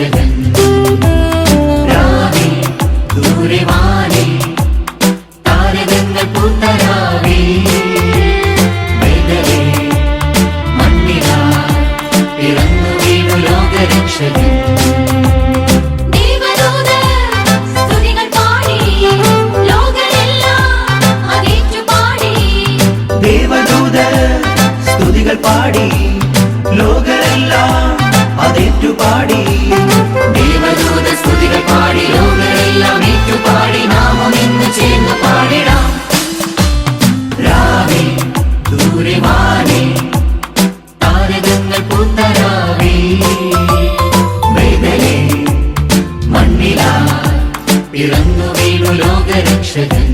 ലോകരക്ഷകൻ രാവേ ദൂരെ വാനേ താരകങ്ങൾ പൂത്തരാവേ ബേഥലേ മണ്ണിലാ പിറന്നു വീണു ലോകരക്ഷകൻ സ്തുതികൾ പാടി ലോകരെല്ലാം അതേറ്റുപാടി ദേവദൂത സ്തുതികൾ പാടി ലോകരെല്ലാം ഏറ്റുപാടി നാമം ഇന്ന് ചേർന്ന് പാടിടാം രാവേ ദൂരെ വാനേ താരകങ്ങൾ പൂത്തരാവേ ബേഥലേ മണ്ണിലാ പിറന്നു വീണു ലോകരക്ഷകൻ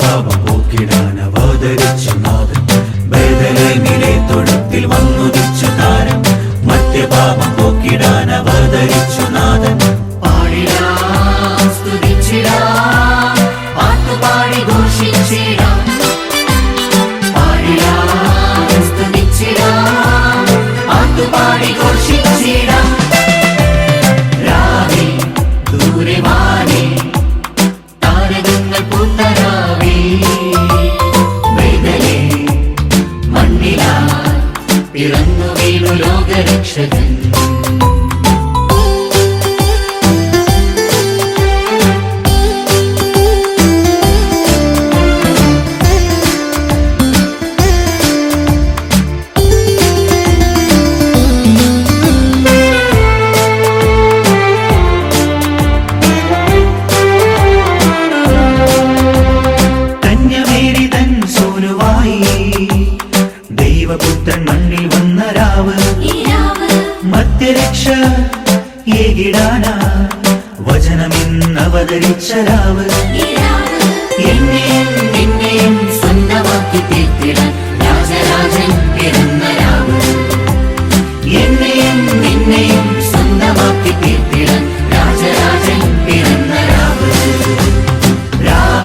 പാപം പോക്കിടാൻ അവതരിച്ചു നാഥൻ ബേഥലേമിലെ തൊഴുത്തിൽ വന്നുദിച്ചു താരം മധ്യപാപം പോക്കിടാൻ അവതരിച്ചു നാഥൻ പാടിടാം സ്തുതിച്ചിടാം പാട്ടുപാടി ഘോഷിച്ചിടാം പാടിടാം സ്തുതിച്ചിടാം പാട്ടുപാടി ഘോഷിച്ചിടാം രാവേ ദൂരെ വാനേ താരകങ്ങൾ പൂത്തരാവേ ബേഥലേ മണ്ണിലാ പിറന്നു വീണു ലോകരക്ഷകൻ ദൈവപുത്രൻ മണ്ണിൽ വന്ന രാവ് മധ്യരക്ഷ ഏകിടാനാ വചനമിന്ന് അവതരിച്ച രാവ് എന്നെയും നിന്നെയും സ്വന്തമാക്കി തീർത്തിടാൻ രാജരാജൻ പിറന്ന